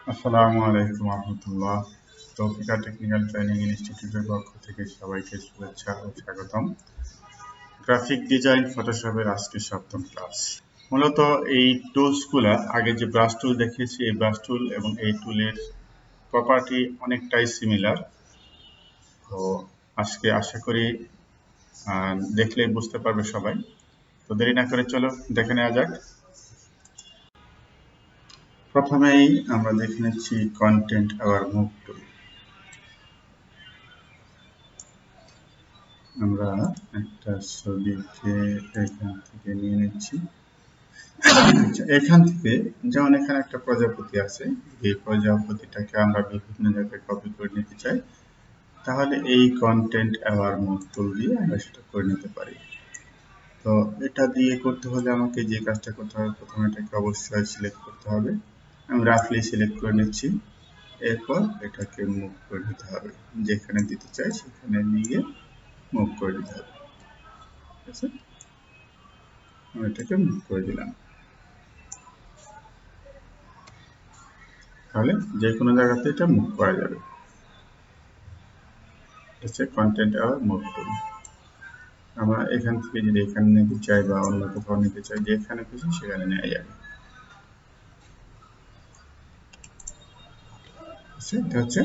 আসসালামু আলাইকুম রহমতুল্লাহ। Tofika technical training ইনস্টিটিউটের পক্ষ থেকে সবাইকে শুভেচ্ছা ও স্বাগতম। গ্রাফিক ডিজাইন ফটোশপের আজকে সপ্তম ক্লাস। মূলত এই টুলসগুলা আগে যে ব্রাশ টুল দেখিয়েছি, এই ব্রাশ টুল এবং এই টুলের প্রপার্টি অনেকটাই সিমিলার। তো আজকে আশা করি দেখলেই বুঝতে পারবে সবাই। তো দেরি না করে চলো দেখে নেওয়া যাক। প্রথমেই আমরা দেখে নিচ্ছি কন্টেন্ট আওয়ার মুভ টুল। আমরা একটা ছবিকে এখান থেকে নিয়ে নিচ্ছি। এখান থেকে যেমন এখানে একটা প্রজাপতি আছে, এই প্রজাপতিটাকে আমরা বিভিন্ন জায়গায় কপি করে নিতে চাই, তাহলে এই কন্টেন্ট অ্যাওয়ার মুভ টুল দিয়ে আমরা সেটা করে নিতে পারি। তো এটা দিয়ে করতে হলে আমাকে যে কাজটা করতে হবে, প্রথমে এটাকে অবশ্যই সিলেক্ট করতে হবে। আমি রাফলি সিলেক্ট করে নিচ্ছি। এরপর এটাকে মুভ করে নিতে হবে, যেখানে দিতে চাই সেখানে নিয়ে মুভ করে দিতে হবে। ঠিক আছে, আমি এটাকে মুভ করে দিলাম। তাহলে যে কোনো জায়গাতে এটা মুভ করা যাবে। হচ্ছে কন্টেন্ট আওয়ার মুভ টুল। আমরা এখান থেকে যদি এখানে নিতে চাই বা অন্য কোথাও নিতে চাই, যেখানে খুশি সেখানে নেওয়া যাবে। এটা হচ্ছে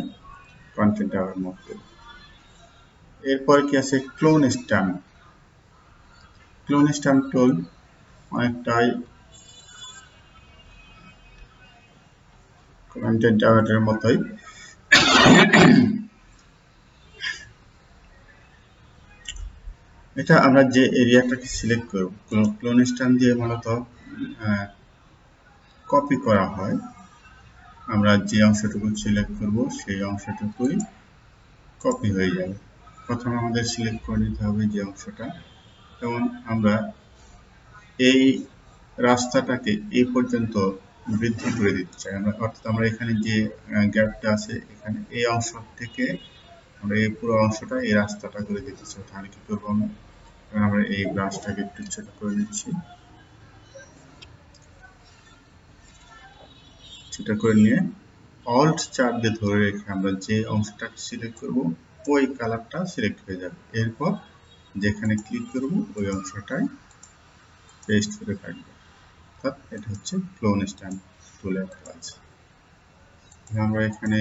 কন্টেন্ট আওয়ার মুভ টুল। এরপর কি আছে ক্লোন স্ট্যাম্প। ক্লোন স্ট্যাম্প টুল অনেকটাই কন্টেন্ট আওয়ারের মতোই। এটা আমরা যে এরিয়াটাকে সিলেক্ট করব, ক্লোন স্ট্যাম্প দিয়ে মূলত কপি করা হয়। আমরা যে অংশটুকু সিলেক্ট করব সেই অংশটুকুই কপি হয়ে যাবে। প্রথমে আমাদের সিলেক্ট করে নিতে হবে যে অংশটা। যেমন আমরা এই রাস্তাটাকে এই পর্যন্ত বৃদ্ধি করে দিতে চাই, অর্থাৎ আমরা এখানে যে গ্যাপটা আছে, এখানে এই অংশ থেকে আমরা এই পুরো অংশটা এই রাস্তাটা করে দিতে চাই। তাহলে কি করবো আমরা এই ব্রাশটাকে একটু ছোট করে নিচ্ছি। ছোট করে নিয়ে অল্ট চাপ দিয়ে ধরে রেখে আমরা যে অংশটা সিলেক্ট করব ওই কালারটা সিলেক্ট হয়ে যাবে। এরপর যেখানে ক্লিক করব ওই অংশটাই পেস্ট করে থাকবে। অর্থাৎ এটা হচ্ছে ক্লোন স্ট্যাম্প টুলের কাজ। আমরা এখানে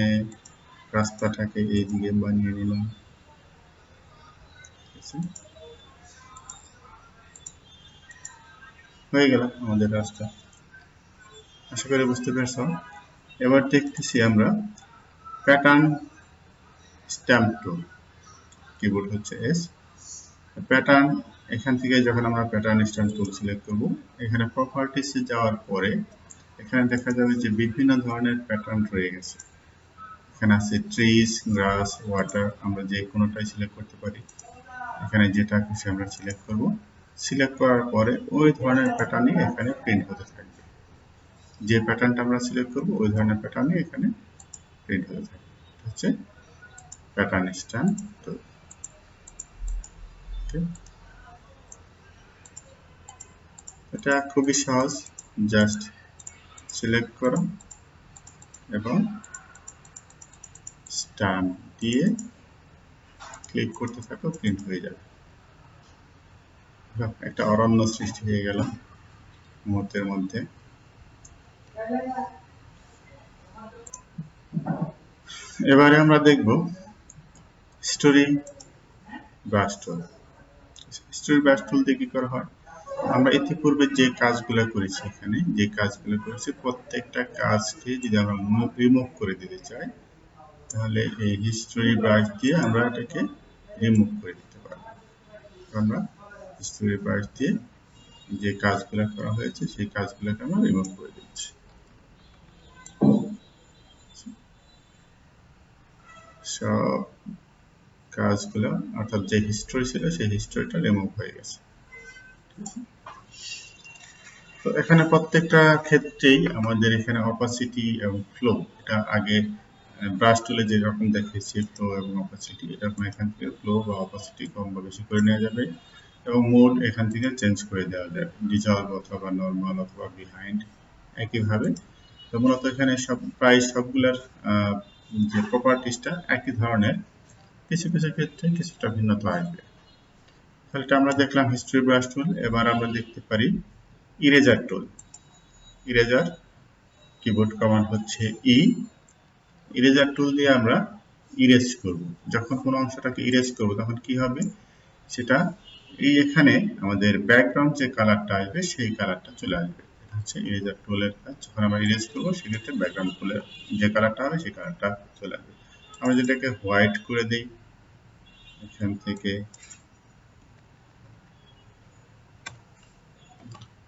রাস্তাটাকে এইদিকে বানিয়ে নিলাম। হয়ে গেল আমাদের রাস্তা। আশা করি বুঝতে পেরেছ। এবার দেখতেছি আমরা প্যাটার্ন স্ট্যাম্প টুল। কিবোর্ড হচ্ছে এস। প্যাটার্ন, এখান থেকে যখন আমরা প্যাটার্ন স্ট্যাম্প টুল সিলেক্ট করব, এখানে প্রপার্টিসে যাওয়ার পরে এখানে দেখা যাবে যে বিভিন্ন ধরনের প্যাটার্ন রয়ে গেছে। এখানে আছে ট্রিজ, গ্রাস, ওয়াটার, আমরা যে কোনোটাই সিলেক্ট করতে পারি। এখানে যেটা খুশি আমরা সিলেক্ট করব। সিলেক্ট করার পরে ওই ধরনের প্যাটার্নই এখানে প্রিন্ট হতে থাকবে। যে প্যাটার্নটা আমরা সিলেক্ট করব ওই ধরনের প্যাটার্নই এখানে প্রিন্ট হতে থাকবে। হচ্ছে প্যাটার্ন স্ট্যাম্প টুল। এটা খুবই সহজ, জাস্ট সিলেক্ট করো এবং স্ট্যাম্প দিয়ে ক্লিক করতে থাকো, প্রিন্ট হয়ে যাবে। একটা অরণ্য সৃষ্টি হয়ে গেল মুহূর্তের মধ্যে। এবারে আমরা দেখব স্টোরি ব্রাশ টুল। স্টোরি ব্রাশ টুল দিয়ে কি করা হয়, আমরা ইতিপূর্বে যে কাজগুলো করেছি, এখানে যে কাজগুলো করেছি প্রত্যেকটা কাজকে যদি আমরা রিমুভ করে দিতে চাই, তাহলে এই হিস্টোরি ব্রাশ দিয়ে আমরা এটাকে রিমুভ করে দিতে পারবো। আমরা হিস্টোরি ব্রাশ দিয়ে যে কাজগুলো করা হয়েছে সেই কাজগুলোকে আমরা রিমুভ করে দিচ্ছি। সব কাজগুলো, অর্থাৎ যে হিস্টোরি ছিল সেই হিস্টোরিটা রিমুভ হয়ে গেছে। তো এখানে প্রত্যেকটা ক্ষেত্রেই আমাদের এখানে অপাসিটি এবং ফ্লো, এটা আগে ব্রাশ টুলে যেরকম দেখিয়েছি ফ্লো এবং অপাসিটি, এরকম এখান থেকে ফ্লো বা অপাসিটি কম বা বেশি করে নেওয়া যাবে এবং মোড এখান থেকে চেঞ্জ করে দেওয়া যাবে, ডিজলভ অথবা নর্মাল অথবা বিহাইন্ড। একইভাবে তো মূলত এখানে প্রায় সবগুলার যে প্রপার্টিসটা একই ধরনের, কিছু কিছু ক্ষেত্রে কিছুটা ভিন্নতা আসবে। তাহলে এটা আমরা দেখলাম হিস্ট্রি ব্রাশ টুল। এবার আমরা দেখতে পারি ইরেজার টুল। ইরেজার কিবোর্ড কমান্ড হচ্ছে ই। ইরেজার টুল দিয়ে আমরা ইরেজ করব। যখন কোনো অংশটাকে ইরেজ করব তখন কি হবে, সেটা এই এখানে আমাদের ব্যাকগ্রাউন্ড যে কালারটা আসবে সেই কালারটা চলে আসবে। এটা হচ্ছে ইরেজার টুলের কাজ। যখন আমরা ইরেজ করবো সেক্ষেত্রে ব্যাকগ্রাউন্ড টুলের যে কালারটা হবে সেই কালারটা চলে আসবে। আমরা যেটাকে হোয়াইট করে দিই, এখান থেকে,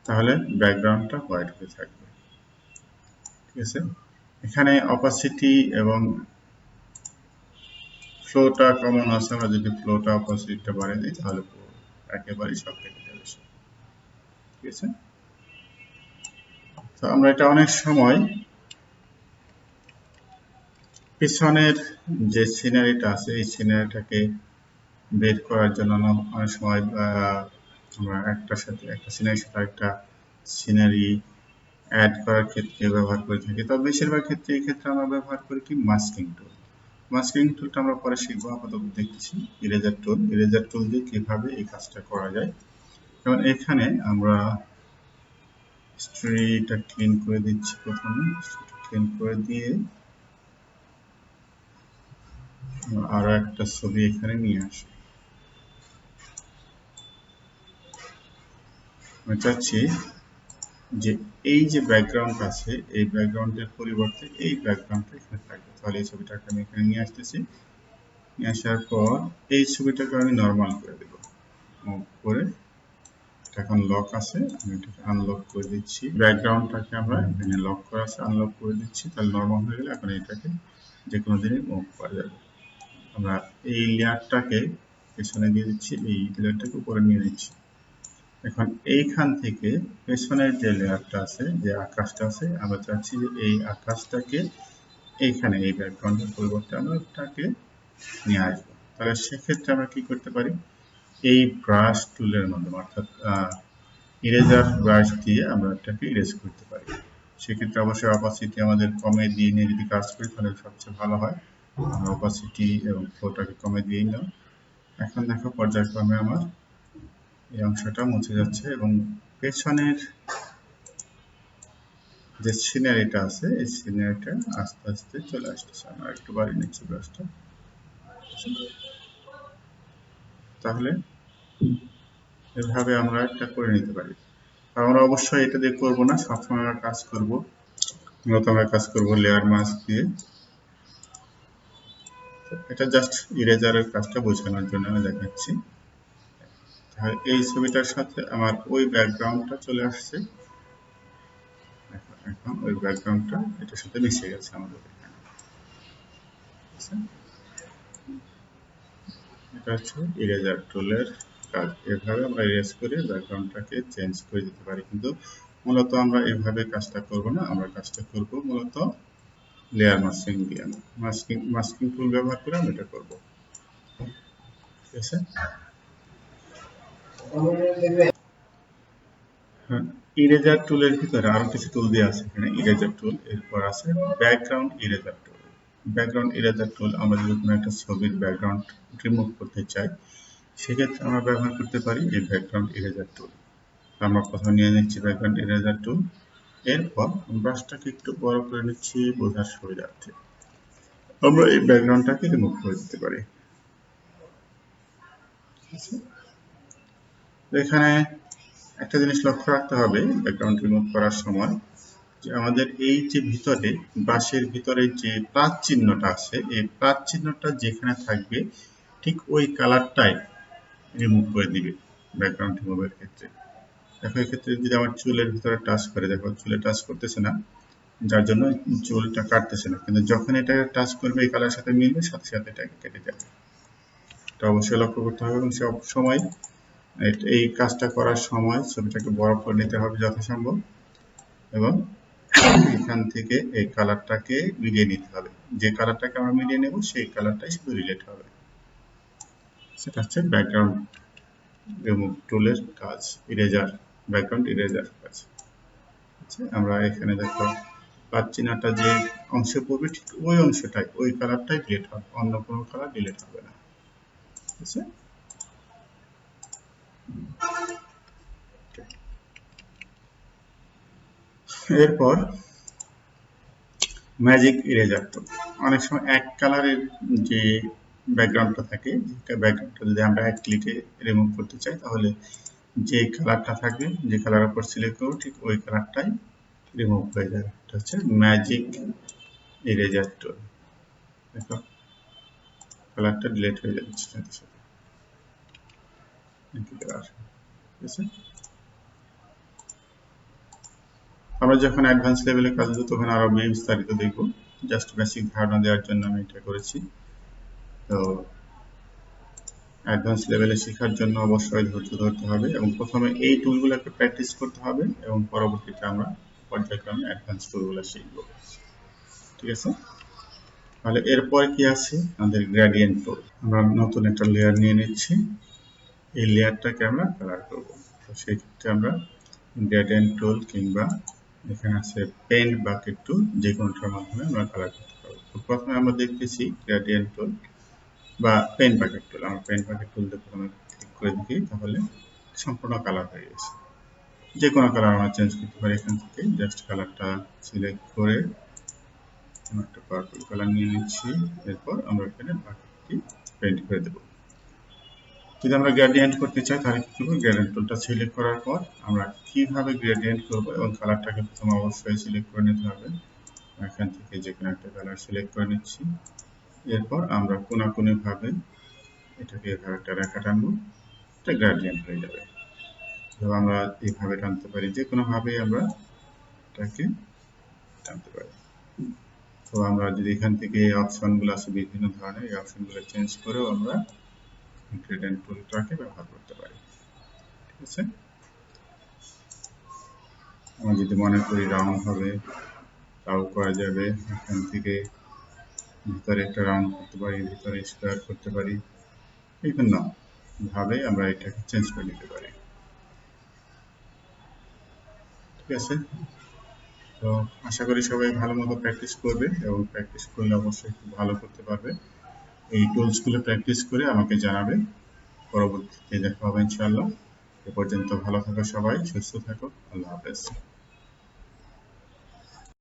তাহলে ব্যাকগ্রাউন্ডটা হোয়াইট হয়ে থাকবে। ঠিক আছে, এখানে অপাসিটি এবং ফ্লোটা কমন আছে। আমরা যদি ফ্লোটা অপাসিটিটা বাড়িয়ে দিই তাহলে একেবারেই সব কেটে যাবে। ঠিক আছে, তো আমরা এটা অনেক সময় পিছনের যে সিনারিটা আছে এই সিনারিটাকে বের করার জন্য অনেক সময় আমরা একটার সাথে একটা সিনারির সাথে একটা সিনারি অ্যাড করার ক্ষেত্রে ব্যবহার করে থাকি। তবে বেশিরভাগ ক্ষেত্রে এই ক্ষেত্রে আমরা ব্যবহার করি কি মাস্কিং টুল। মাস্কিং টুলটা আমরা পরে শিখবো, আপাতত দেখতেছি ইরেজার টুল। ইরেজার টুল দিয়ে কিভাবে এই কাজটা করা যায়। যেমন এখানে আমরা হিস্ট্রিটা ক্লিন করে দিচ্ছি। প্রথমে ক্লিন করে দিয়ে আরো একটা ছবি এখানে নিয়ে আসি। আমি চাচ্ছি যে এই যে ব্যাকগ্রাউন্ড আছে এই ব্যাকগ্রাউন্ডের পরিবর্তে এই ব্যাকগ্রাউন্ডটা এখানে থাকবে। তাহলে এই ছবিটাকে আমি এখানে নিয়ে আসতেছি। নিয়ে আসার পর এই ছবিটাকে আমি নর্মাল করে দেব। মুভ করে এখন লক আছে, আমি এটাকে আনলক করে দিচ্ছি। ব্যাকগ্রাউন্ডটাকে আমরা এখানে লক করা আছে, আনলক করে দিচ্ছি। তাহলে নর্মাল হয়ে গেলে এখন এটাকে যে কোনো দিনে মুভ করা যাবে। আমরা এই লেয়ারটাকে পেছনে দিয়ে দিচ্ছি, এই লেয়ারটাকে উপরে নিয়ে নিচ্ছি। এখন এইখান থেকে পেছনের যে লেয়ারটা আছে, যে আকাশটা আছে, আমরা চাচ্ছি যে এই আকাশটাকে এইখানে এই ব্যাকগ্রাউন্ডের পরিবর্তে আমরা এটাকে নিয়ে আসবো। তাহলে সেক্ষেত্রে আমরা কি করতে পারি, এই ব্রাশ টুলের মাধ্যমে অর্থাৎ ইরেজার ব্রাশ দিয়ে আমরা এটাকে ইরেজ করতে পারি। সেক্ষেত্রে অবশ্যই অপাসিটি আমাদের কমে দিয়ে নিয়ে যদি কাজ করি তাহলে সবচেয়ে ভালো হয়। আমরা অপাসিটি এবং ফ্লোটাকে কমে দিয়ে নিলাম। এখন দেখো পর্যায়ক্রমে আমার এই অংশটা মুছে যাচ্ছে এবং পেছনের যে সিনারিটা আছে এই সিনারিটা আস্তে আস্তে চলে আসতেছে। আমরা একটু বাড়িয়ে নিচ্ছি ব্রাশটা। তাহলে এভাবে আমরা এটা করে নিতে পারি। আমরা অবশ্যই এটা দিয়ে করবো না, সবসময় আমরা কাজ করব, মূলত আমরা কাজ করব লেয়ার মাস্ক দিয়ে। এটা জাস্ট ইরেজারের কাজটা বোঝানোর জন্য আমি দেখাচ্ছি। তাহলে এই ছবিটার সাথে আমার ওই ব্যাকগ্রাউন্ডটা চলে আসছে। এখন ওই ব্যাকগ্রাউন্ডটা এটার সাথে মিশে গেছে আমাদের এখানে। এটা হচ্ছে ইরেজার টুলের কাজ। এভাবে আমরা ইরেজ করে ব্যাকগ্রাউন্ডটাকে চেঞ্জ করে দিতে পারি, কিন্তু মূলত আমরা এভাবে কাজটা করব না। আমরা কাজটা করব মূলত লেয়ার মাস্কিং দিয়ে। মাস্কিং টুল ব্যবহার করে আমরা এটা করব। ঠিক আছে, ইরেজার টুলের ভিতরে আরো কিছু টুল দিয়ে আছে। এখানে ইরেজার টুল, এরপর আছে ব্যাকগ্রাউন্ড ইরেজার টুল। ব্যাকগ্রাউন্ড ইরেজার টুল আমরা যদি কোনো একটা ছবির ব্যাকগ্রাউন্ড রিমুভ করতে চাই সেক্ষেত্রে আমরা ব্যবহার করতে পারি এই ব্যাকগ্রাউন্ড ইরেজার টুল। আমরা প্রথমে নিয়ে নিচ্ছি ব্যাকগ্রাউন্ড ইরেজার টুল। এরপর ব্রাশটাকে একটু বড় করে নিচ্ছি বোঝার সুবিধার্থে। আমরা এই ব্যাকগ্রাউন্ডটাকে রিমুভ করে দিতে পারি। এখানে একটা জিনিস লক্ষ্য রাখতে হবে ব্যাকগ্রাউন্ড রিমুভ করার সময়, যে আমাদের এই যে ভিতরে ব্রাশের ভিতরে যে প্লাস চিহ্নটা আছে এই প্লাস চিহ্নটা যেখানে থাকবে ঠিক ওই কালারটাই রিমুভ করে দিবে ব্যাকগ্রাউন্ড রিমুভের ক্ষেত্রে। দেখো এক্ষেত্রে যদি আমার চুলের ভিতরে টাচ করে, দেখো চুলে টাচ করতেছে না, যার জন্য চুলটা কাটতেছে না, কিন্তু যখন এটা টাচ করবে এই কালারের সাথে মিলবে সাথে সাথে এটাকে কেটে যাবে। এটা অবশ্যই লক্ষ্য করতে হবে এবং সব সময় এই কাজটা করার সময় ছবিটাকে বড় করে নিতে হবে যথাসম্ভব এবং এখান থেকে এই কালারটাকে মিলিয়ে নিতে হবে। যে কালারটাকে আমরা মিলিয়ে নেব সেই কালারটাই শুধু রিলেট হবে। সেটা হচ্ছে ব্যাকগ্রাউন্ড রিমুভ টুলের কাজ, ইরেজার, ব্যাকগ্রাউন্ড ইরেজার কাজ। আচ্ছা, আমরা এখানে দেখো চিহ্নটা যে অংশে পড়বে ঠিক ওই অংশটাই, ওই কালারটাই ডিলিট হবে, অন্য কোনো কালার ডিলিট হবে না। ঠিক আছে? এরপর ম্যাজিক ইরেজার টুল। অনেক সময় এক কালারের যে ব্যাকগ্রাউন্ডটা থাকে, ব্যাকগ্রাউন্ডটা যদি আমরা এক ক্লিকে রিমুভ করতে চাই, তাহলে যে কালারটা থাকবে, যে কালার উপর সিলেক্ট করবো ঠিক ওই কালারটাই রিমুভ হয়ে যাবে। এটা হচ্ছে ম্যাজিক ইরেজার টুল। দেখো কালারটা ডিলিট হয়ে যাচ্ছে সাথে সাথে। ঠিক আছে? আমরা যখন অ্যাডভান্স লেভেলে কাজ করব তখন আরো বিস্তারিত দেখব। জাস্ট বেসিক ধারণা দেওয়ার জন্য আমি এটা করেছি। তো অ্যাডভান্স লেভেলে শেখার জন্য অবশ্যই ধৈর্য ধরতে হবে এবং প্রথমে এই টুলগুলোকে প্র্যাকটিস করতে হবে এবং পরবর্তীতে আমরা পর্যায়ক্রমে অ্যাডভান্স টুলগুলো শিখব। ঠিক আছে? তাহলে এরপরে কি আছে? আমাদের গ্রেডিয়েন্ট টুল। আমরা নতুন একটা লেয়ার নিয়ে নিচ্ছি। এই লেয়ারটাকে আমরা কালার করব। তো সেই ক্ষেত্রে আমরা গ্রেডিয়েন্ট টুল কিংবা এখানে আছে পেইন্ট বাকেট টুল, যে কোনোটার মাধ্যমে আমরা কালার করতে পারবো। তো প্রথমে আমরা দেখতেছি গ্রেডিয়েন্ট টুল বা পেইন্ট বাকেট টুল। আমরা পেইন্ট বাকেট টুল দিয়ে প্রথমে ক্লিক করে দেখি, তাহলে সম্পূর্ণ কালার হয়ে গেছে। যে কোনো কালার আমরা চেঞ্জ করতে পারি। এখান থেকে জাস্ট কালারটা সিলেক্ট করে একটা পার্পল কালার নিয়ে নিচ্ছি। এরপর আমরা এখানে বাকেটটি পেইন্ট করে দেবো। যদি আমরা গ্রেডিয়েন্ট করতে চাই তাহলে কি করবো? গ্রেডিয়েন্ট টুলটা সিলেক্ট করার পর আমরা কিভাবে গ্রেডিয়েন্ট করবো এবং কালারটাকে প্রথমে অবশ্যই সিলেক্ট করে নিতে হবে। এখান থেকে যে কোনো একটা কালার সিলেক্ট করে নিচ্ছি। এরপর আমরা কোনাকুনি ভাবে এটাকে এভাবে একটা রেখা টানবো, এটা গ্রেডিয়েন্ট হয়ে যাবে। তো আমরা এইভাবে টানতে পারি, যে কোনো ভাবে আমরা এটাকে টানতে পারি। তো আমরা যদি এখান থেকে অপশনগুলো আছে বিভিন্ন ধরনের, এই অপশনগুলো চেঞ্জ করেও আমরা গ্রেডিয়েন্ট টুলটাকে ব্যবহার করতে পারি। ঠিক আছে? আমরা যদি মনে করি রাউন্ড হবে তাও করা যাবে। এখান থেকে ভিতরে একটা রাউন্ড করতে পারি, ভিতরে স্কোয়ার করতে পারি, বিভিন্ন ভাবে আমরা এটাকে চেঞ্জ করে নিতে পারি। ঠিক আছে? তো আশা করি সবাই ভালো মতো প্র্যাকটিস করবে এবং প্র্যাকটিস করলে অবশ্যই খুব ভালো করতে পারবে। এই টুলসগুলো প্র্যাকটিস করে আমাকে জানাবে। পরবর্তীতে দেখা হবে ইনশাআল্লাহ। এ পর্যন্ত ভালো থাকো সবাই, সুস্থ থাকো। আল্লাহ হাফেজ।